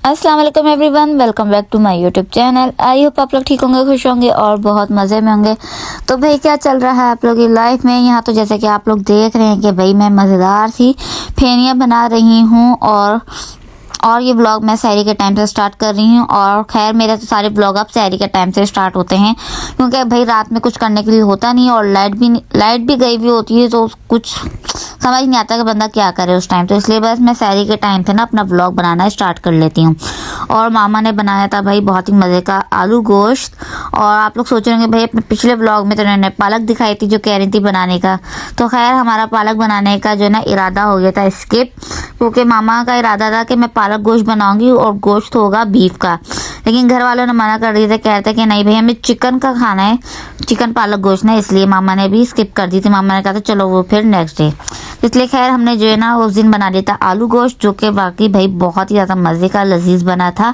अस्सलाम वालेकुम everyone, welcome back to my YouTube channel. I hope आप लोग ठीक होंगे, खुश होंगे और बहुत मज़े में होंगे। तो भाई क्या चल रहा है आप लोगों की लाइफ में। यहाँ तो जैसे कि आप लोग देख रहे हैं कि भाई मैं मज़ेदार सी फेनियाँ बना रही हूँ और ये व्लॉग मैं सहरी के टाइम से स्टार्ट कर रही हूँ। और खैर मेरे तो सारे व्लॉग अब सहरी के टाइम से स्टार्ट होते हैं, क्योंकि भाई रात में कुछ करने के लिए होता नहीं और लाइट भी गई हुई होती है, तो कुछ समझ नहीं आता कि बंदा क्या करे उस टाइम। तो इसलिए बस मैं सहरी के टाइम पे ना अपना व्लॉग बनाना स्टार्ट कर लेती हूँ। और मामा ने बनाया था भाई बहुत ही मज़े का आलू गोश्त। और आप लोग सोच रहे होंगे भाई अपने पिछले व्लॉग में तो उन्होंने पालक दिखाई थी जो कह रही थी बनाने का। तो खैर हमारा पालक बनाने का जो ना इरादा हो गया था स्किप, क्योंकि मामा का इरादा था कि मैं पालक गोश्त बनाऊंगी और गोश्त होगा बीफ का। लेकिन घर वालों ने मना कर दिया था, कह रहे थे कि नहीं भाई हमें चिकन का खाना है, चिकन पालक गोश्त ना, इसलिए मामा ने भी स्किप कर दी थी। मामा ने कहा था चलो वो फिर नेक्स्ट डे। इसलिए खैर हमने जो है ना उस दिन बना लिया था आलू गोश्त, जो कि वाकई भाई बहुत ही ज़्यादा मज़े का लजीज बना था।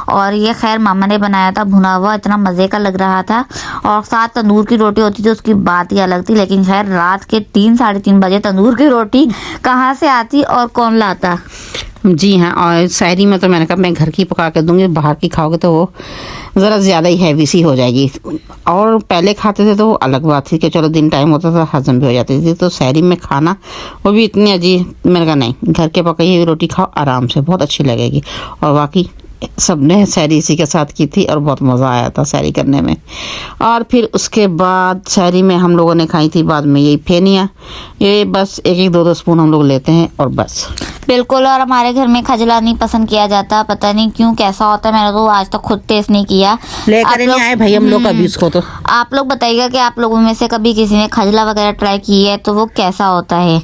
और ये खैर मामा ने बनाया था भुना हुआ, इतना मज़े का लग रहा था। और साथ तंदूर की रोटी होती थी, उसकी बात ही अलग थी। लेकिन खैर रात के 3 साढ़े 3 बजे तंदूर की रोटी कहाँ से आती और कौन लाता। जी हाँ, और शायरी में तो मैंने कहा मैं घर की पका के दूंगी, बाहर की खाओगे तो वो ज़रा ज़्यादा ही हैवी सी हो जाएगी। और पहले खाते थे तो वो अलग बात थी कि चलो दिन टाइम होता था, हजम भी हो जाती थी। तो शायरी में खाना वो भी इतनी अजीब, मैंने कहा नहीं, घर के पकाई हुई रोटी खाओ आराम से, बहुत अच्छी लगेगी। और बाकी सबने सैरी इसी के साथ की थी और बहुत मज़ा आया था सैरी करने में। और फिर उसके बाद सैरी में हम लोगों ने खाई थी बाद में यही फेनियाँ, ये बस एक एक 2-2 स्पून हम लोग लेते हैं और बस। बिल्कुल। और हमारे घर में खजला नहीं पसंद किया जाता, पता नहीं क्यों कैसा होता है, मैंने तो आज तक खुद टेस्ट नहीं किया। लेकर नहीं आए भाई हम लोग कभी उसको। तो आप लोग बताइएगा कि आप लोगों में से कभी किसी ने खजला वगैरह ट्राई की है तो वो कैसा होता है।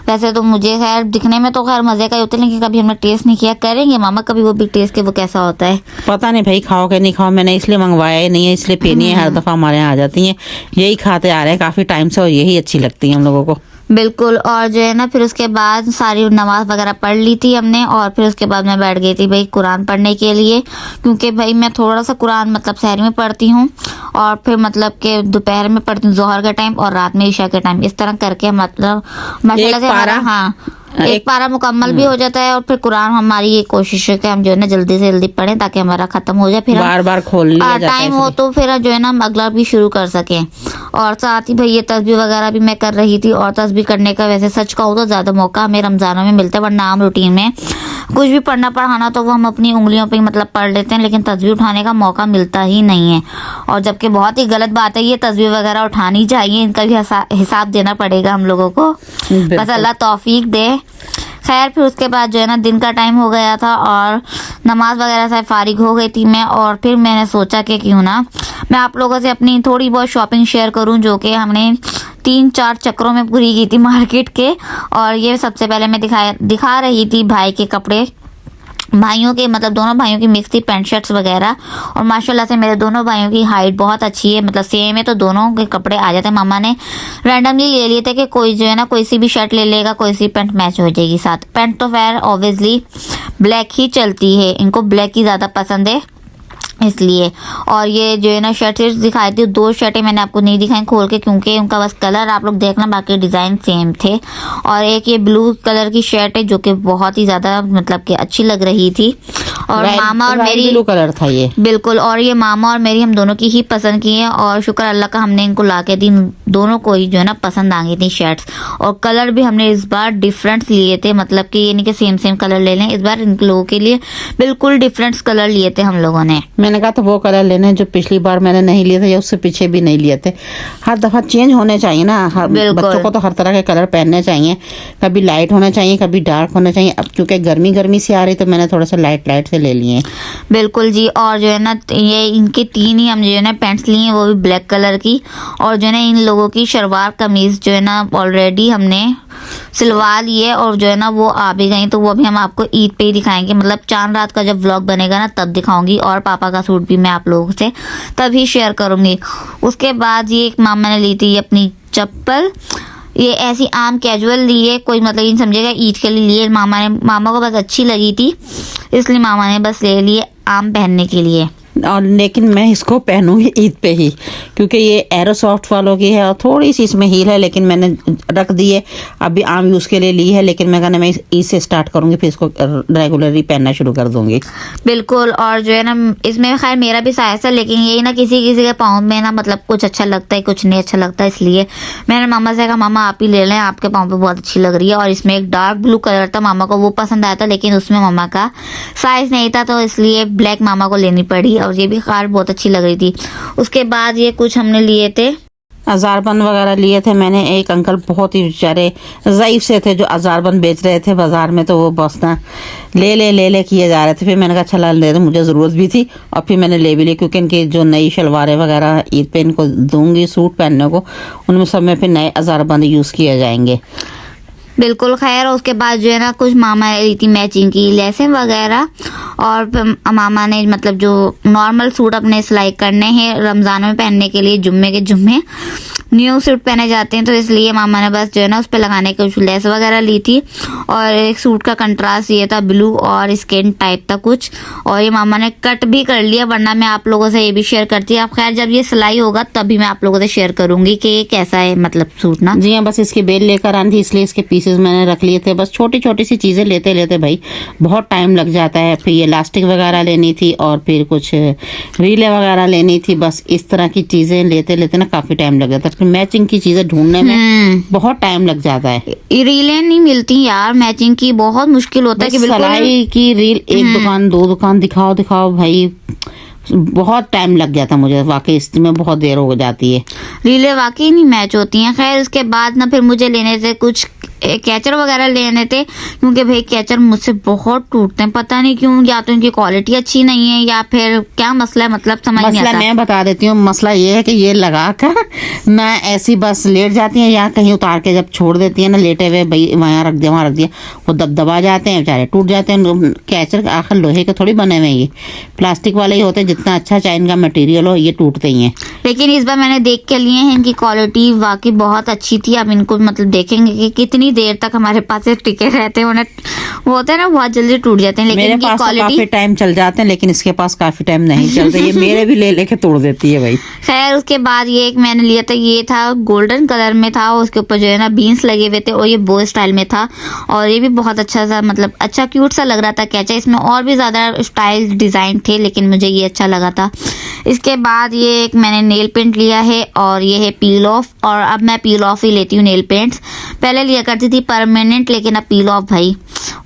वैसे तो मुझे खैर दिखने में तो खैर मज़े का ही होता है, लेकिन कभी हमने टेस्ट नहीं किया। करेंगे मामा कभी वो भी टेस्ट के वो कैसा होता है। पता नहीं भाई खाओ कि नहीं खाओ, मैंने इसलिए मंगवाया ही नहीं है, इसलिए फेनियाँ हर दफ़ा हमारे यहाँ आ जाती हैं, यही खाते आ रहे हैं काफ़ी टाइम से और यही अच्छी लगती है हम लोगों को। बिल्कुल। और जो है ना फिर उसके बाद सारी नमाज वगैरह पढ़ ली थी हमने, और फिर उसके बाद मैं बैठ गई थी भाई कुरान पढ़ने के लिए, क्योंकि भाई मैं थोड़ा सा कुरान मतलब सहरी में पढ़ती हूँ और फिर मतलब कि दोपहर में पढ़ती हूँ ज़ोहर के टाइम और रात में इशा के टाइम, इस तरह करके मतलब माशाल्लाह से हमारा हाँ एक पारा मुकम्मल भी हो जाता है। और फिर कुरान हमारी ये कोशिश है कि हम जो है ना जल्दी से जल्दी पढ़ें ताकि हमारा खत्म हो जाए, फिर बार बार खोल लिया जाता है टाइम हो तो फिर जो है ना हम अगला भी शुरू कर सकें। और साथ ही भाई ये तस्बीह वगैरह भी मैं कर रही थी। और तस्बीह करने का वैसे सच कहूँ तो ज़्यादा मौका हमें रमज़ानों में मिलता है, वरना आम रूटीन में कुछ भी पढ़ना पढ़ाना तो वो हम अपनी उंगलियों पे मतलब पढ़ लेते हैं, लेकिन तस्बीह उठाने का मौका मिलता ही नहीं है। और जबकि बहुत ही गलत बात है, ये तस्बीह वगैरह उठानी चाहिए, इनका भी हिसाब देना पड़ेगा हम लोगों को, बस अल्लाह तौफीक दे। खैर फिर उसके बाद जो है ना दिन का टाइम हो गया था और नमाज वगैरह से फारिग हो गई थी मैं। और फिर मैंने सोचा कि क्यों ना मैं आप लोगों से अपनी थोड़ी बहुत शॉपिंग शेयर करूं, जो कि हमने 3-4 चक्रों में पूरी की थी मार्केट के। और ये सबसे पहले मैं दिखा रही थी भाई के कपड़े, भाइयों के मतलब दोनों भाइयों की मिक्स थी पैंट शर्ट्स वगैरह। और माशाल्लाह से मेरे दोनों भाइयों की हाइट बहुत अच्छी है, मतलब सेम है, तो दोनों के कपड़े आ जाते हैं। मामा ने रैंडमली ले लिए थे कि कोई जो है ना कोई सी भी शर्ट ले लेगा, कोई सी पैंट मैच हो जाएगी साथ। पैंट तो खैर ऑब्वियसली ब्लैक ही चलती है, इनको ब्लैक ही ज़्यादा पसंद है इसलिए। और ये जो है ना शर्ट दिखाई थी, 2 शर्टें मैंने आपको नहीं दिखाई खोल के, क्योंकि उनका बस कलर आप लोग देखना, बाकी डिज़ाइन सेम थे। और एक ये ब्लू कलर की शर्ट है जो कि बहुत ही ज़्यादा मतलब कि अच्छी लग रही थी। और मामा और मेरी ब्लू कलर था ये, बिल्कुल। और ये मामा और मेरी हम दोनों की ही पसंद की है, और शुक्र अल्लाह का हमने इनको ला के दी, दोनों को ही जो है ना पसंद आ गई थी शर्ट्स। और कलर भी हमने इस बार डिफरेंट लिए थे, मतलब कि ये नहीं कि सेम कलर ले लें, इस बार इन लोगों के लिए बिल्कुल डिफरेंट कलर लिए थे हम लोगों ने। मैंने कहा तो वो कलर लेने जो पिछली बार मैंने नहीं लिए थे या उससे पीछे भी नहीं लिए थे। हर दफ़ा चेंज होने चाहिए ना, हर बच्चों को तो हर तरह के कलर पहनने चाहिए, कभी लाइट होना चाहिए कभी डार्क होना चाहिए। अब क्योंकि गर्मी सी आ रही तो मैंने थोड़ा सा लाइट से ले लिए। बिल्कुल जी। और जो है ना ये इनके 3 ही हम जो है ना पैंट्स लिए हैं, वो भी ब्लैक कलर की। और जो है ना इन लोगों की शलवार कमीज जो है ना ऑलरेडी हमने सिलवा ली है, और जो है ना वो आ भी गई, तो वो भी हम आपको ईद पे ही दिखाएंगे, मतलब चांद रात का जब व्लॉग बनेगा ना तब दिखाऊंगी। और पापा का सूट भी मैं आप लोगों से तभी शेयर करूंगी। उसके बाद ये एक मामा ने ली थी अपनी चप्पल, ये ऐसी आम कैजुअल ली है, कोई मतलब नहीं समझेगा ईद के लिए लिए। मामा को बस अच्छी लगी थी इसलिए मामा ने बस ले लिए आम पहनने के लिए। और लेकिन मैं इसको पहनूंगी ईद पे ही, क्योंकि ये एरो सॉफ्ट वालों की है और थोड़ी सी इसमें हील है, लेकिन मैंने रख दी है अभी आम यूज़ के लिए ली है, लेकिन मैं कहना मैं ईद से स्टार्ट करूंगी, फिर इसको रेगुलरली पहनना शुरू कर दूंगी। बिल्कुल। और जो है ना इसमें खैर मेरा भी साइज है, लेकिन यही ना किसी किसी के पाँव में ना मतलब कुछ अच्छा लगता है कुछ नहीं अच्छा लगता है, इसलिए मैंने मामा से कहा मामा आप ही ले लें, आपके पाँव पे बहुत अच्छी लग रही है। और इसमें एक डार्क ब्लू कलर था, मामा को वो पसंद आया था, लेकिन उसमें मामा का साइज नहीं था, तो इसलिए ब्लैक मामा को लेनी पड़ी। और ये भी कार बहुत अच्छी लग रही थी। उसके बाद ये कुछ हमने लिए थे अजारबंद वगैरह लिए थे मैंने। एक अंकल बहुत ही बेचारे ज़ईफ से थे जो अजारबंद बेच रहे थे बाजार में, तो वो बस ना ले किए जा रहे थे। फिर मैंने कहा चला ले दे, मुझे ज़रूरत भी थी और फिर मैंने ले भी ली, क्योंकि इनकी जो नई शलवारें वगैरह ईद पे इनको दूंगी सूट पहनने को, उनमें सब में फिर नए अजारबंद यूज़ किए जाएंगे। बिल्कुल। खैर उसके बाद जो है ना कुछ मामा ने ली थी मैचिंग की लेसें वगैरह, और फिर मामा ने मतलब जो नॉर्मल सूट अपने सिलाई करने हैं रमज़ान में पहनने के लिए, जुम्मे के जुम्मे न्यू सूट पहने जाते हैं, तो इसलिए मामा ने बस जो है ना उस पर लगाने के कुछ लेस वगैरह ली थी। और एक सूट का कंट्रास्ट ये था ब्लू और स्किन टाइप था कुछ, और ये मामा ने कट भी कर लिया, वरना मैं आप लोगों से ये भी शेयर करती। अब खैर जब ये सिलाई होगा तभी मैं आप लोगों से शेयर करूंगी कि ये कैसा है मतलब सूट ना। जी हाँ, बस इसकी बेल लेकर आनी थी, इसलिए इसके पीसेस मैंने रख लिए थे। बस छोटी छोटी सी चीज़ें लेते लेते भाई बहुत टाइम लग जाता है। फिर ये इलास्टिक वगैरह लेनी थी और फिर कुछ रीलें वगैरह लेनी थी। बस इस तरह की चीज़ें लेते लेते ना काफ़ी टाइम लग जाता है। फिर मैचिंग की चीज़ें ढूंढने में बहुत टाइम लग जाता है। रीलें नहीं मिलती यार, मैचिंग की बहुत मुश्किल होता है कि बिल्कुल सिलाई की रील एक दुकान दो दुकान दिखाओ भाई, बहुत टाइम लग जाता मुझे वाकई, इसमें बहुत देर हो जाती है। रीलें वाकई नहीं मैच होती हैं। खैर उसके बाद ना फिर मुझे लेने थे कुछ कैचर वगैरह लेने थे, क्योंकि भाई कैचर मुझसे बहुत टूटते हैं, पता नहीं क्यों, या तो इनकी क्वालिटी अच्छी नहीं है या फिर क्या मसला है, मतलब समझ नहीं आता। मसला मैं बता देती हूँ। मसला ये है कि ये लगा कर ना ऐसी बस लेट जाती है या कहीं उतार के जब छोड़ देती है ना लेटे हुए, भाई वहाँ रख दिया वहाँ रख दिया, वो दबा जाते हैं बेचारे, टूट जाते हैं। कैचर आखिर लोहे के थोड़ी बने हुए हैं, ये प्लास्टिक वाले ही होते हैं, जितना अच्छा चाहे इनका मटेरियल हो ये टूटते ही हैं। लेकिन इस बार मैंने देख के लिए हैं, इनकी क्वालिटी वाकई बहुत अच्छी थी। अब इनको मतलब देखेंगे कि कितनी देर तक हमारे पास ये टिके रहते हैं, उन्हें वो होता है ना बहुत जल्दी टूट जाते हैं, लेकिन मेरे इनकी पास तो क्वालिटी काफी टाइम चल जाते हैं, लेकिन इसके पास काफी टाइम नहीं चलते। ये मेरे भी ले लेके तोड़ देती है भाई। खैर उसके बाद ये एक मैंने लिया था, ये था गोल्डन कलर में था, उसके ऊपर जो है ना बीन्स लगे हुए थे और ये बो स्टाइल में था, और ये भी बहुत अच्छा सा मतलब अच्छा क्यूट सा लग रहा था कैचा। इसमें और भी ज़्यादा स्टाइल डिज़ाइन थे, लेकिन मुझे ये अच्छा लगा था। इसके बाद ये एक मैंने नेल पेंट लिया है, और ये है पील ऑफ, और अब मैं पील ऑफ ही लेती हूँ नेल पेंट्स। पहले लिया करती थी परमानेंट, लेकिन अब पील ऑफ भाई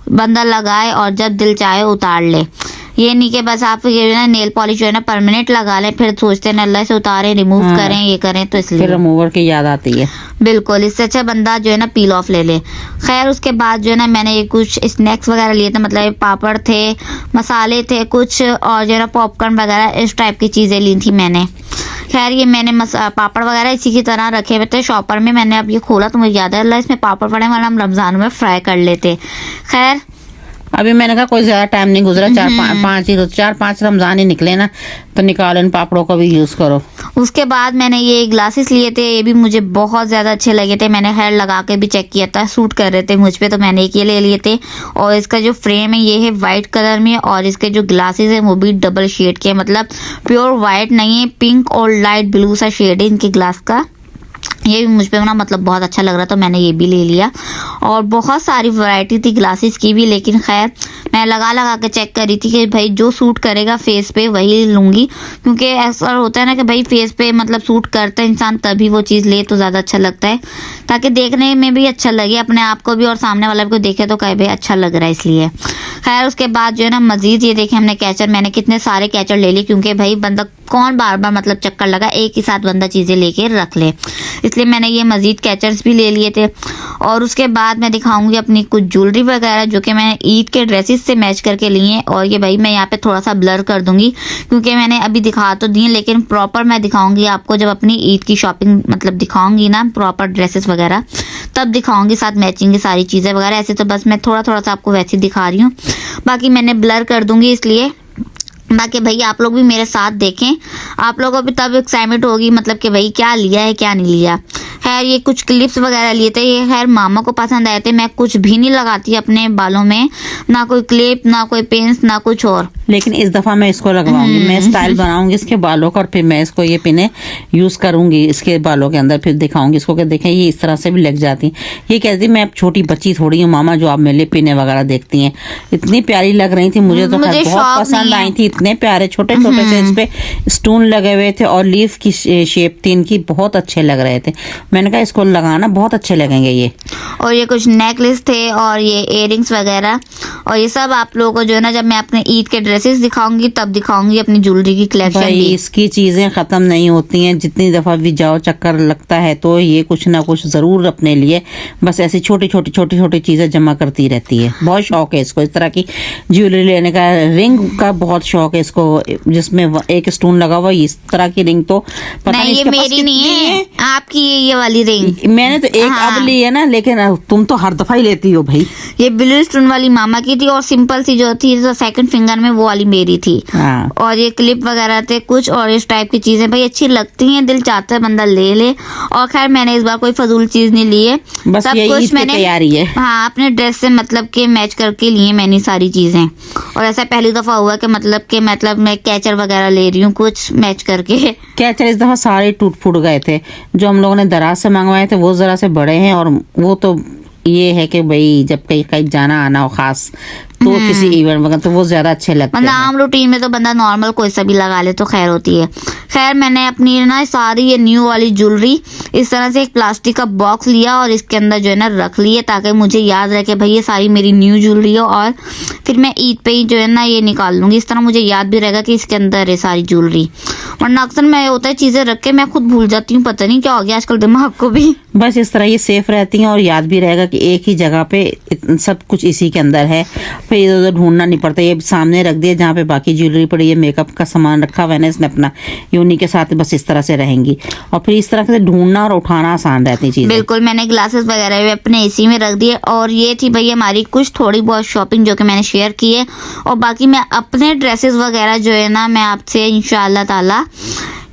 बंदा लगाए और जब दिल चाहे उतार ले। ये नहीं कि बस आप ये ना नेल पॉलिश जो है ना परमानेंट लगा लें, फिर सोचते हैं अल्लाह से उतारें रिमूव करें ये करें, तो इसलिए फिर रिमूवर की याद आती है। बिल्कुल, इससे अच्छा बंदा जो है ना पील ऑफ ले ले। खैर उसके बाद जो है ना मैंने ये कुछ स्नैक्स वगैरह लिए थे, मतलब पापड़ थे, मसाले थे कुछ, और जो है ना पॉपकॉर्न वगैरह इस टाइप की चीज़ें ली थी मैंने। खैर ये मैंने पापड़ वगैरह इसी की तरह रखे हुए थे शॉपर में। मैंने अब ये खोला तो मुझे याद है अल्लाह इसमें पापड़ पड़े, वरना हम रमज़ान में फ्राई कर लेते। खैर अभी मैंने कहा कोई ज्यादा टाइम नहीं गुजरा, 4-5 रमजान ही निकले ना, तो निकालो इन पापड़ों को भी यूज करो। उसके बाद मैंने ये ग्लासेस लिए थे, ये भी मुझे बहुत ज़्यादा अच्छे लगे थे। मैंने खैर लगा के भी चेक किया था, सूट कर रहे थे मुझ पे, तो मैंने एक ये ले लिए थे। और इसका जो फ्रेम है ये है वाइट कलर में, और इसके जो ग्लासेस है वो भी डबल शेड के, मतलब प्योर वाइट नहीं है, पिंक और लाइट ब्लू सा शेड है इनके ग्लास का। ये भी मुझ पे ना मतलब बहुत अच्छा लग रहा था, मैंने ये भी ले लिया। और बहुत सारी वैरायटी थी ग्लासेस की भी, लेकिन खैर मैं लगा के चेक कर रही थी कि भाई जो सूट करेगा फेस पे वही लूँगी, क्योंकि ऐसा होता है ना कि भाई फेस पे मतलब सूट करता है इंसान तभी वो चीज़ ले तो ज़्यादा अच्छा लगता है, ताकि देखने में भी अच्छा लगे अपने आप को भी और सामने वाले को देखे तो कहे भाई अच्छा लग रहा है, इसलिए। खैर उसके बाद जो है ना मज़ीद ये देखें हमने कैचर, मैंने कितने सारे कैचर ले लिए, क्योंकि भाई बंदा कौन बार बार मतलब चक्कर लगा, एक ही साथ बंदा चीज़ें लेके रख ले, इसलिए मैंने ये मज़ीद कैचर्स भी ले लिए थे। और उसके बाद मैं दिखाऊंगी अपनी कुछ ज्वेलरी वगैरह जो कि मैंने ईद के ड्रेसेस से मैच करके लिए हैं। और ये भाई मैं यहाँ पे थोड़ा सा ब्लर कर दूंगी, क्योंकि मैंने अभी दिखा तो दिए, लेकिन प्रॉपर मैं दिखाऊंगी आपको जब अपनी ईद की शॉपिंग मतलब दिखाऊंगी ना प्रॉपर ड्रेसेस वगैरह, तब दिखाऊंगी साथ मैचिंग की सारी चीज़ें वगैरह। ऐसे तो बस मैं थोड़ा सा आपको वैसे ही दिखा रही हूँ, बाकी मैंने ब्लर कर दूंगी इसलिए। बाकी भाई आप लोग भी मेरे साथ देखें, आप लोगों को भी तब एक्साइटमेंट होगी मतलब कि भाई क्या लिया है क्या नहीं लिया खैर ये कुछ क्लिप्स वगैरह लिए थे, ये खैर मामा को पसंद आए थे। मैं कुछ भी नहीं लगाती अपने बालों में, ना कोई क्लिप, ना कोई पिन्स, ना कुछ और। लेकिन इस दफा मैं इसको लगवाऊंगी, मैं स्टाइल बनाऊंगी इसके बालों का और फिर मैं इसको ये पिने यूज करूंगी इसके बालों के अंदर, फिर दिखाऊंगी इसको कि देखें ये इस तरह से भी लग जाती। ये कहती मैं अब छोटी बच्ची थोड़ी हूँ मामा जो आप मेरे लिए पिने वगैरह देखती हैं। इतनी प्यारी लग रही थी, मुझे तो मुझे बहुत शौक पसंद नहीं आई है। थी। इतने प्यारे छोटे छोटे से इस पे स्टोन लगे हुए थे और लीफ की शेप थी इनकी, बहुत अच्छे लग रहे थे। मैंने कहा इसको लगाना बहुत अच्छे लगेंगे ये। और ये कुछ नेकलेस थे और ये इयररिंग्स वगैरह, और ये सब आप लोगों को जो है ना जब मैं अपने ईद के ड्रेसेस दिखाऊंगी तब दिखाऊंगी अपनी ज्वेलरी की कलेक्शन भाई भी। इसकी चीजें खत्म नहीं होती हैं, जितनी दफा भी जाओ चक्कर लगता है तो ये कुछ ना कुछ जरूर अपने लिए बस ऐसी छोटी छोटी चीजें जमा करती रहती है। बहुत शौक है इसको इस तरह की ज्वेलरी लेने का। रिंग का बहुत शौक है इसको, जिसमें एक स्टोन लगा हुआ, इस तरह की रिंग तो पता नहीं, नहीं ये इसके पास मेरी नहीं कितनी है, आपकी ये वाली रिंग। मैंने तो एक हाँ। अब ली है ना, लेकिन तुम तो हर दफा ही लेती हो भाई। ये ब्लू स्टोन वाली मामा की थी और सिंपल सी जो थी तो सेकंड फिंगर में वो वाली मेरी थी। हाँ। और ये क्लिप वगैरह थे कुछ, और इस टाइप की चीजें भाई अच्छी लगती हैं, दिल चाहता है बंदा ले ले। और खैर मैंने इस बार कोई फजूल चीज नहीं ली है, बस सब ये कुछ ईद की मैंने तैयारी है। हाँ अपने ड्रेस से मतलब के मैच करके लिए मैंने सारी चीजें। और ऐसा पहली दफा हुआ कि मतलब मैं कैचर वगैरह ले रही हूँ कुछ मैच करके। कैचर इस दफा सारे टूट फूट गए थे, जो हम लोगों ने दराज से मंगवाए थे वो जरा से बड़े हैं, और वो तो ये है कि भाई जब कहीं कहीं जाना आना हो खास तो किसी इवेंट वगैरह तो वो ज्यादा अच्छे लगते मतलब हैं। आम रूटीन में तो बंदा नॉर्मल कोई सा भी लगा ले तो खैर होती है। खैर मैंने अपनी ना सारी ये न्यू वाली ज्वेलरी इस तरह से एक प्लास्टिक का बॉक्स लिया और इसके अंदर जो है ना रख लिए, ताकि मुझे याद रहे कि भाई ये सारी मेरी न्यू ज्वेलरी हो, और फिर मैं ईद पे ही जो है ना ये निकाल लूंगी। इस तरह मुझे याद भी रहेगा कि इसके अंदर है सारी ज्वेलरी, वरना अक्सर मैं होता है चीजें रख के मैं खुद भूल जाती हूँ, पता नहीं क्या हो गया आजकल दिमाग को भी। बस इस तरह ये सेफ रहती हैं और याद भी रहेगा कि एक ही जगह पे सब कुछ इसी के अंदर है, फिर इधर उधर ढूंढना नहीं पड़ता। ये सामने रख दिया जहाँ पे बाकी ज्वेलरी पड़ी है, मेकअप का सामान रखा हुआ है ना इसने अपना, ये उन्हीं के साथ बस इस तरह से रहेंगी और फिर इस तरह से ढूंढना और उठाना आसान रहती चीजें। बिल्कुल, मैंने ग्लासेस वगैरह भी अपने एसी में रख दिए। और ये थी भाई हमारी कुछ थोड़ी बहुत शॉपिंग जो कि मैंने शेयर की है, और बाकी मैं अपने ड्रेसेस वगैरह जो है ना मैं आपसे इंशाअल्लाह ताला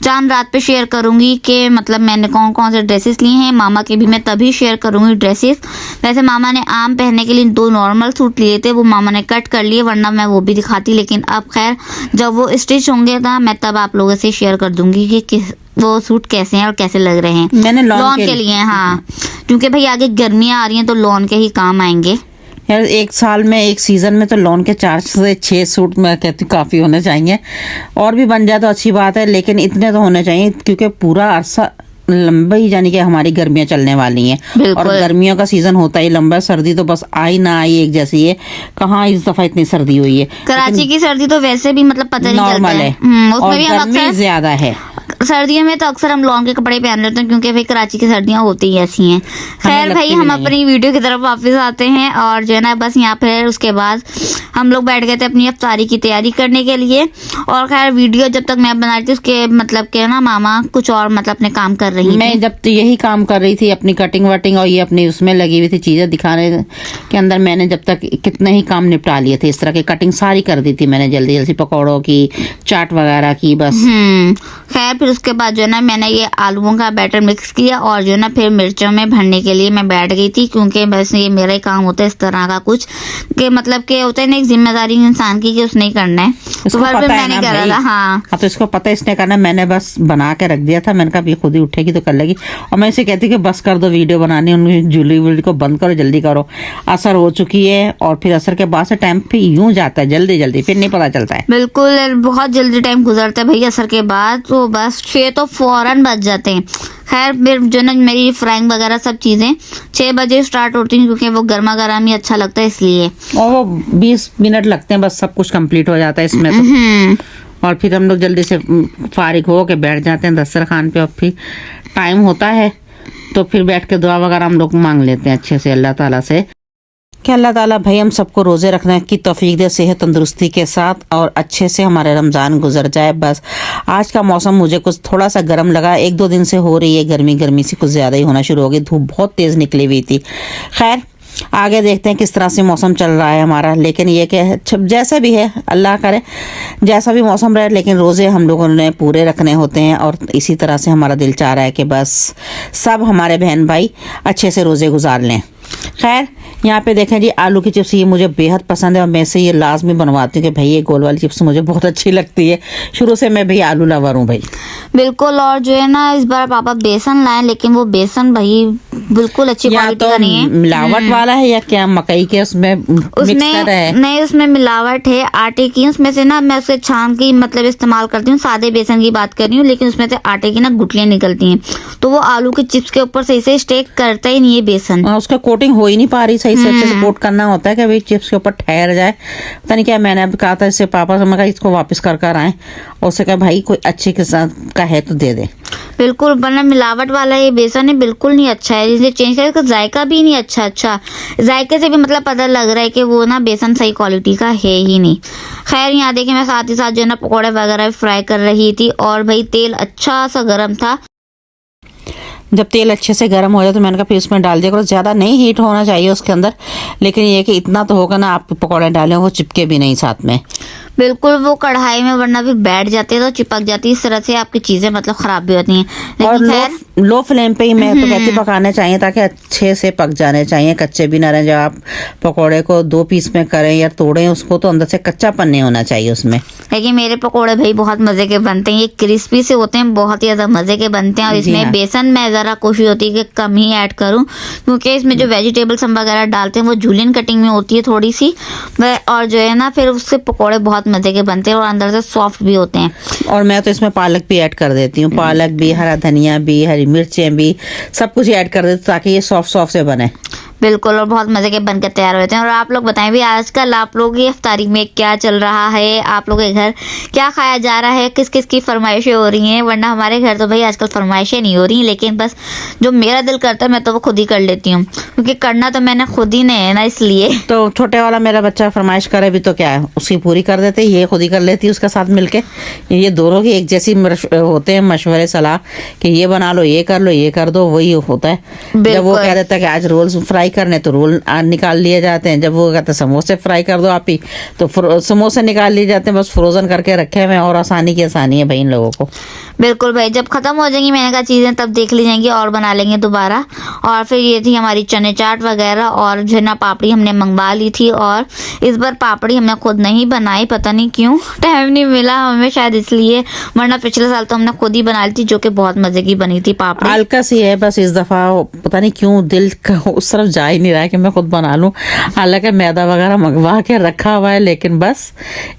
चांद रात पे शेयर करूंगी कि मतलब मैंने कौन कौन से ड्रेसेस लिए हैं। मामा के भी मैं तभी शेयर करूंगी ड्रेसेस। वैसे मामा ने आम पहनने के लिए 2 नॉर्मल सूट लिए थे, वो मामा ने कट कर लिए, वरना मैं वो भी दिखाती, लेकिन अब खैर जब वो स्टिच होंगे ना मैं तब आप लोगों से शेयर कर दूंगी कि वो सूट कैसे हैं और कैसे लग रहे हैं। मैंने लॉन के लिए, हाँ, क्योंकि भाई आगे गर्मियाँ आ रही हैं तो लॉन के ही काम आएंगे। यार एक साल में एक सीजन में तो लॉन के 4 से 6 सूट मैं कहती हूँ काफी होने चाहिए, और भी बन जाए तो अच्छी बात है, लेकिन इतने तो होने चाहिए क्योंकि पूरा अरसा लंबा ही यानी कि हमारी गर्मियां चलने वाली हैं। बिल्कुल। और गर्मियों का सीजन होता ही लंबा है, सर्दी तो बस आई ना आई एक जैसी है। कहाँ इस दफा इतनी सर्दी हुई है। कराची की सर्दी तो वैसे भी मतलब पता नहीं चलता नॉर्मल है उसमें और भी हम गर्मी अक्सर ज्यादा है। सर्दियों में तो अक्सर हम लॉन के कपड़े पहन लेते हैं क्योंकि भाई कराची की सर्दियां होती ही ऐसी हैं। खैर लगती भाई भी हम नहीं है। अपनी वीडियो की तरफ वापस आते हैं, और जो है ना बस यहाँ पर उसके बाद हम लोग बैठ गए थे अपनी इफ्तारी की तैयारी करने के लिए। और खैर वीडियो जब तक मैं बना रही थी उसके मतलब के ना मामा कुछ और मतलब अपने काम कर रही मैं थी। जब तो यही काम कर रही थी अपनी कटिंग वटिंग, और ये अपनी उसमें लगी हुई थी चीजें दिखाने के अंदर। मैंने जब तक कितने ही काम निपटा लिए थे, इस तरह की कटिंग सारी कर दी थी मैंने जल्दी जल्दी, पकौड़ों की, चाट वगैरह की बस। खैर फिर उसके बाद जो है ना मैंने ये आलूओं का बैटर मिक्स किया और जो है ना फिर मिर्चों में भरने के लिए मैं बैठ गई थी, क्योंकि बस ये मेरा ही काम होता है इस तरह का कुछ कि मतलब कि होता है ना एक जिम्मेदारी इंसान की कि उसने ही करना है। इसको तो फिर पता है मैंने ना करा भाई। था। हाँ हाँ तो इसको पता है इसने करना, मैंने बस बना के रख दिया था। मैंने कहा ये खुद ही उठेगी तो कर लेगी, और मैं इसे कहती कि बस कर दो वीडियो बनानी, उनकी ज्वेलरी वुलरी को बंद करो, जल्दी करो। असर हो चुकी है और फिर असर के बाद से टाइम पे यूं जाता है जल्दी जल्दी, फिर नहीं पता चलता है। बिल्कुल, बहुत जल्दी टाइम गुजरता है भाई असर के बाद, तो बस 6 तो फौरन बज जाते हैं। खैर फिर जो ना मेरी फ्राइंग वगैरह सब चीज़ें 6 बजे स्टार्ट होती हैं, क्योंकि वो गर्मा गर्म ही अच्छा लगता है इसलिए। और वो 20 मिनट लगते हैं बस सब कुछ कंप्लीट हो जाता है इसमें तो। और फिर हम लोग जल्दी से फारिग हो के बैठ जाते हैं दस्तरखान पे, और फिर टाइम होता है तो फिर बैठ के दुआ वगैरह हम लोग मांग लेते हैं अच्छे से अल्लाह ताला से कि अल्लाह ताला भाई हम सबको रोज़े रखने की तौफीक दे, सेहत तंदुरुस्ती के साथ, और अच्छे से हमारे रमज़ान गुजर जाए। बस आज का मौसम मुझे कुछ थोड़ा सा गर्म लगा, 1-2 दिन से हो रही है गर्मी सी कुछ ज़्यादा ही होना शुरू हो गई, धूप बहुत तेज़ निकली हुई थी। खैर आगे देखते हैं किस तरह से मौसम चल रहा है हमारा, लेकिन ये क्या है, जैसा भी है अल्लाह करे जैसा भी मौसम रहे, लेकिन रोज़े हम लोगों ने पूरे रखने होते हैं। और इसी तरह से हमारा दिल चाह रहा है कि बस सब हमारे बहन भाई अच्छे से रोज़े गुजार लें। खैर यहाँ पे देखें जी, आलू की चिप्स ये मुझे बेहद पसंद है और मैं से ये लाजमी बनवाती हूँ कि भाई ये गोल वाली चिप्स मुझे बहुत अच्छी लगती है। शुरू से मैं भाई आलू लवर हूँ भाई। बिल्कुल। और जो है ना इस बार पापा बेसन लाए, लेकिन वो बेसन भाई बिल्कुल अच्छी या क्वालिटी तो का नहीं है। मिलावट वाला है या क्या मकई के उसमें मिक्सचर है? नहीं, उसमें मिलावट है आटे की। उसमें से ना मैं उसे छान की मतलब इस्तेमाल करती हूँ, सादे बेसन की बात कर रही हूँ, लेकिन उसमें से आटे की ना गुठलियां निकलती हैं, तो वो आलू के चिप्स के ऊपर सही से स्टेक करता ही नहीं है बेसन। उसका कोटिंग हो ही नहीं पा रही सही से, अच्छे से कोट करना होता है कि भाई चिप्स के ऊपर ठहर जाए। पता नहीं क्या, मैंने अब कहा था इससे पापा से, मैं कहा इसको वापस कर आए और उससे कहा भाई कोई अच्छे किस्म का है तो दे दे। बिल्कुल, वरना मिलावट वाला ये बेसन है बिल्कुल नहीं अच्छा है, इसलिए चेंज करें। इसका जायका भी नहीं अच्छा जायके से भी मतलब पता लग रहा है कि वो ना बेसन सही क्वालिटी का है ही नहीं। खैर यहाँ देखिए मैं साथ ही साथ जो है ना पकौड़े वगैरह फ्राई कर रही थी और भाई तेल अच्छा सा गर्म था। जब तेल अच्छे से गर्म हो जाए तो मैंने कहा फिर उसमें डाल दिया करो, ज़्यादा नहीं हीट होना चाहिए उसके अंदर, लेकिन ये कि इतना तो होगा ना आप पकौड़े डालें वो चिपके भी नहीं साथ में। बिल्कुल, वो कढ़ाई में वरना फिर बैठ जाते हैं तो चिपक जाती है, इस तरह से आपकी चीजें मतलब खराब भी होती हैं। और लेकिन लो फ्लेम पे ही मैं तो कहती पकाने चाहिए ताकि अच्छे से पक जाने चाहिए, कच्चे भी ना रहें। जब आप पकौड़े को 2 पीस में करें या तोड़ें उसको तो अंदर से कच्चापन नहीं होना चाहिए उसमें। लेकिन मेरे पकौड़े भाई बहुत मजे के बनते हैं, ये क्रिस्पी से होते हैं, बहुत ही ज्यादा मजे के बनते हैं। और जी इसमें हाँ। बेसन में जरा कोशिश होती है कि कम ही ऐड करूं, क्योंकि इसमें जो वेजिटेबल्स हम वगैरह डालते हैं वो जूलियन कटिंग में होती है थोड़ी सी, और जो है ना फिर उससे पकौड़े बहुत मजे के बनते हैं और अंदर से सॉफ्ट भी होते हैं। और मैं तो इसमें पालक भी ऐड कर देती हूँ, पालक भी, हरा धनिया भी, हरी मिर्चें भी, सब कुछ ऐड कर देती हूँ ताकि ये सॉफ्ट सॉफ्ट से बने। बिल्कुल, और बहुत मजे के बनकर तैयार होते हैं। और आप लोग बताएं भी आजकल आप लोगों की इफ्तारी में क्या चल रहा है, आप लोगों के घर क्या खाया जा रहा है, किस किस की फरमाइशें हो रही हैं। वरना हमारे घर तो भाई आजकल फरमाइशें नहीं हो रही, लेकिन बस जो मेरा दिल करता है मैं तो वो खुद ही कर लेती हूँ, क्योंकि करना तो मैंने खुद ही नहीं है ना, इसलिए। तो छोटे वाला मेरा बच्चा फरमाइश करे भी तो क्या है, उसकी पूरी कर देते, ये खुद ही कर लेती है उसके साथ मिलके। ये दोनों की एक जैसी होते हैं मशवरे सलाह कि ये बना लो, ये कर लो, ये कर दो, वही होता है। जब वो कह देता है कि आज रोल्स फ्राई करने तो रोल निकाल लिए जाते हैं, जब वो कहते हैं समोसे फ्राई कर दो आप ही तो समोसे निकाल लिए जाते हैं, बस फ्रोजन करके रखे हुए हैं। और आसानी की आसानी है भाई इन लोगों को। बिल्कुल भाई, जब खत्म हो जाएंगी मैंने कहा चीजें तब देख ली जाएंगी और बना लेंगे दोबारा। और फिर ये थी हमारी चने चाट वगैरह और जो है ना पापड़ी हमने मंगवा ली थी, और इस बार पापड़ी हमने खुद नहीं बनाई, पता नहीं क्यों टाइम नहीं मिला हमें, शायद इसलिए, वरना पिछले साल तो हमने खुद ही बना ली थी, जो कि बहुत मजे की बनी थी पापड़ी। हल्का सी है बस, इस दफा पता नहीं क्यों दिल उस तरफ जा ही नहीं रहा है कि मैं खुद बना लूं। हालांकि मैदा वगैरह मंगवा के रखा हुआ है, लेकिन बस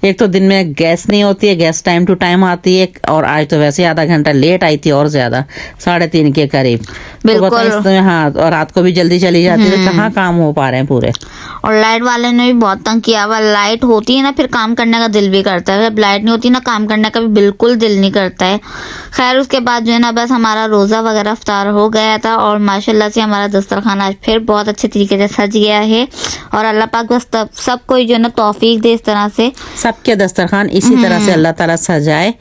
एक तो दिन में गैस नहीं होती है, गैस टाइम टू टाइम आती है, और आज तो वैसे आधा घंटा लेट आई थी और ज्यादा, 3:30 के करीब। बिल्कुल। तो हाँ, और रात को भी जल्दी चली जाती है, तो कहाँ काम हो पा रहे हैं पूरे। और लाइट वाले ने भी बहुत तंग किया हुआ, लाइट होती है ना फिर काम करने का दिल भी करता है, जब लाइट नहीं होती ना काम करने का भी बिल्कुल दिल नहीं करता है। खैर उसके बाद जो है ना बस हमारा रोज़ा वगैरह इफ्तार हो गया था, और माशाल्लाह से हमारा दस्तरखान आज फिर बहुत अच्छे तरीके से सज गया है। और अल्लाह पाक बस तब सबको जो है ना तौफीक दे इस तरह से, सबके दस्तरखान इसी तरह से अल्लाह ताला सजाए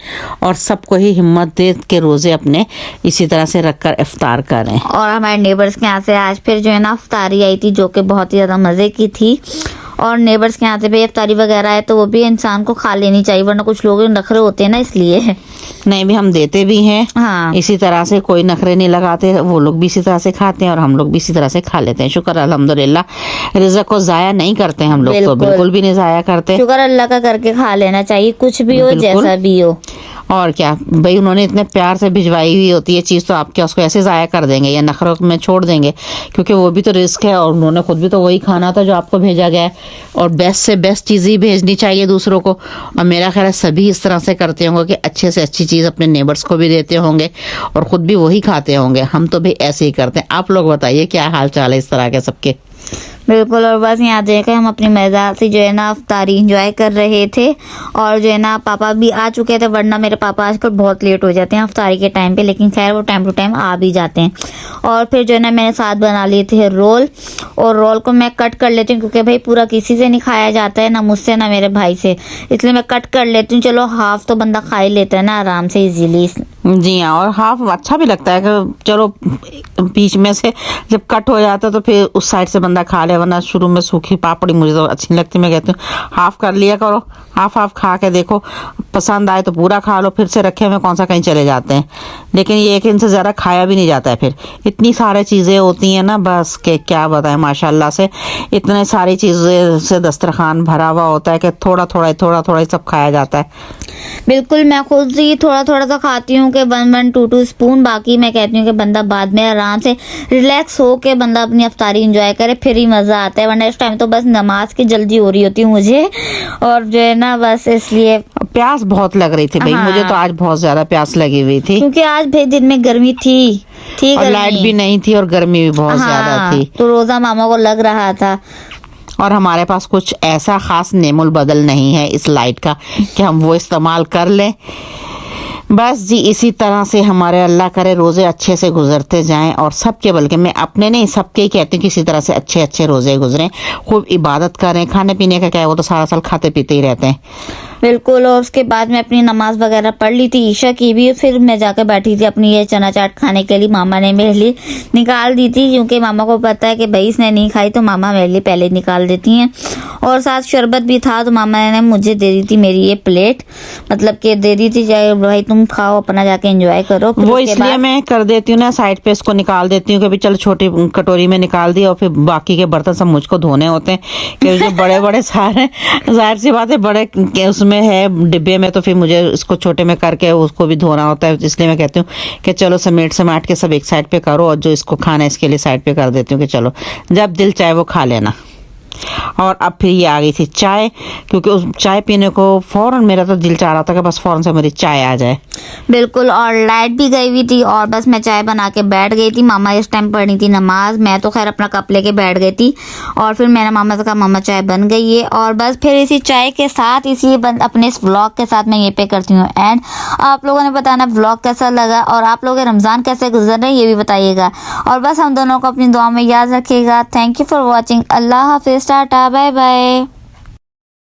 और सबको ही हिम्मत दे के रोजे अपने इसी तरह से रखकर इफ्तार करें। और हमारे नेबर्स के यहाँ से आज फिर जो है ना इफ्तारी आई थी, जो कि बहुत ही ज़्यादा मज़े की थी। और नेबर्स के यहाँ से भी इफ्तारी वगैरह है तो वो भी इंसान को खा लेनी चाहिए, वरना कुछ लोग नखरे होते हैं ना, इसलिए। नहीं भी हम देते भी हैं हाँ। इसी तरह से, कोई नखरे नहीं लगाते, वो लोग भी इसी तरह से खाते हैं और हम लोग भी इसी तरह से खा लेते हैं। शुक्र अल्हम्दुलिल्लाह, रिज़्क़ को ज़ाया नहीं करते हम लोग, तो बिल्कुल भी नहीं ज़ाया करते। शुक्र अल्लाह का करके खा लेना चाहिए, कुछ भी हो जैसा भी हो। और क्या भाई, उन्होंने इतने प्यार से भिजवाई हुई होती है चीज़, तो आप क्या उसको ऐसे ज़ाया कर देंगे या नखरों में छोड़ देंगे? क्योंकि वो भी तो रिस्क है और उन्होंने खुद भी तो वही खाना था जो आपको भेजा गया है, और बेस्ट से बेस्ट चीज़ ही भेजनी चाहिए दूसरों को। और मेरा ख्याल है सभी इस तरह से करते होंगे कि अच्छे से अच्छी चीज़ अपने नेबर्स को भी देते होंगे और ख़ुद भी वही खाते होंगे। हम तो भाई ऐसे ही करते हैं। आप लोग बताइए क्या हाल चाल है इस तरह के सबके? बिल्कुल। और बस यहाँ देखकर हम अपनी मज़ा से जो है ना इफ्तारी इंजॉय कर रहे थे, और जो है ना पापा भी आ चुके थे, वरना मेरे पापा आजकल बहुत लेट हो जाते हैं इफ्तारी के टाइम पे, लेकिन खैर वो टाइम टू टाइम आ भी जाते हैं। और फिर जो है ना मैंने साथ बना लिए थे रोल, और रोल को मैं कट कर लेती हूँ क्योंकि भाई पूरा किसी से नहीं खाया जाता है, ना मुझसे ना मेरे भाई से, इसलिए मैं कट कर लेती हूँ। चलो हाफ तो बंदा खा ही लेता है ना आराम से इजीली, जी हाँ, और हाफ अच्छा भी लगता है कि चलो बीच में से जब कट हो जाता है तो फिर उस साइड से बंदा खा ले, वरना शुरू में सूखी पापड़ी मुझे तो अच्छी नहीं लगती। मैं कहती हूँ हाफ कर लिया करो, हाफ हाफ खा के देखो, पसंद आए तो पूरा खा लो, फिर से रखे हुए कौन सा कहीं चले जाते हैं। लेकिन ये कि इनसे ज़्यादा खाया भी नहीं जाता है, फिर इतनी सारी चीज़ें होती हैं ना, बस के क्या बताएं, माशाल्लाह से इतने सारी चीज़ें से दस्तरखान भरा हुआ होता है कि थोड़ा थोड़ा ही सब खाया जाता है। बिल्कुल, मैं खुद ही थोड़ा थोड़ा सा खाती हूँ कि 1-1, 2-2 स्पून। बाकी मैं कहती हूँ कि बंदा बाद में आराम से रिलैक्स हो के बंदा अपनी अफ्तारी इंजॉय करे, फिर ही मज़ा आता है। वरना इस टाइम तो बस नमाज की जल्दी हो रही होती है मुझे, और जो है ना बस इसलिए प्यास बहुत लग रही थी भाई, हाँ। मुझे तो आज बहुत ज्यादा प्यास लगी हुई थी, क्योंकि आज भाई दिन में गर्मी थी और लाइट भी नहीं थी और गर्मी भी बहुत ज्यादा थी, तो रोजा मामा को लग रहा था। और हमारे पास कुछ ऐसा खास नेमुल बदल नहीं है इस लाइट का कि हम वो इस्तेमाल कर लें। बस जी इसी तरह से हमारे अल्लाह करे रोज़े अच्छे से गुजरते जाएं, और सबके, बल्कि मैं अपने नहीं सबके ही कहती हूँ कि इसी तरह से अच्छे अच्छे रोज़े गुजरें, खूब इबादत करें। खाने पीने का क्या है, वो तो सारा साल खाते पीते ही रहते हैं। बिल्कुल, और उसके बाद मैं अपनी नमाज वगैरह पढ़ ली थी, ईशा की भी, फिर मैं जाकर बैठी थी अपनी ये चना चाट खाने के लिए। मामा ने मेरे लिए निकाल दी थी, क्योंकि मामा को पता है कि भाई इसने नहीं खाई तो मामा मेरे लिए पहले निकाल देती हैं। और साथ शरबत भी था, तो मामा ने मुझे दे दी थी मेरी ये प्लेट, मतलब कि दे दी थी, जाए भाई तुम खाओ, अपना जाके एंजॉय करो। वो इसलिए मैं कर देती हूँ ना, साइड पे इसको निकाल देती हूँ कि भी चलो छोटी कटोरी में निकाल दी, और फिर बाकी के बर्तन सब मुझको धोने होते हैं, कि जो बड़े बड़े सारे जाहिर सी बात है बड़े उसमें है डिब्बे में, तो फिर मुझे इसको छोटे में करके उसको भी धोना होता है। इसलिए मैं कहती हूँ कि चलो समेट समाट के सब एक साइड पे करो, और जो इसको खाना है इसके लिए साइड पे कर देती हूँ कि चलो जब दिल चाहे वो खा लेना। और अब फिर ये आ गई थी चाय, क्योंकि उस चाय पीने को फौरन मेरा तो दिल चाह रहा था कि बस फौरन से मेरी चाय आ जाए। बिल्कुल, और लाइट भी गई हुई थी, और बस मैं चाय बना के बैठ गई थी। मामा इस टाइम पढ़नी थी नमाज, मैं तो खैर अपना कप लेके बैठ गई थी। और फिर मैंने मामा से कहा मामा चाय बन गई है, और बस फिर इसी चाय के साथ अपने इस व्लॉग के साथ मैं ये पे करती हूँ एंड। आप लोगों ने बताना व्लॉग कैसा लगा, और आप लोग रमज़ान कैसे गुजर रहे हैं ये भी बताइएगा, और बस हम दोनों को अपनी दुआ में याद रखिएगा। Thank you for watching. अल्लाह हाफिज़, टाटा, बाय बाय।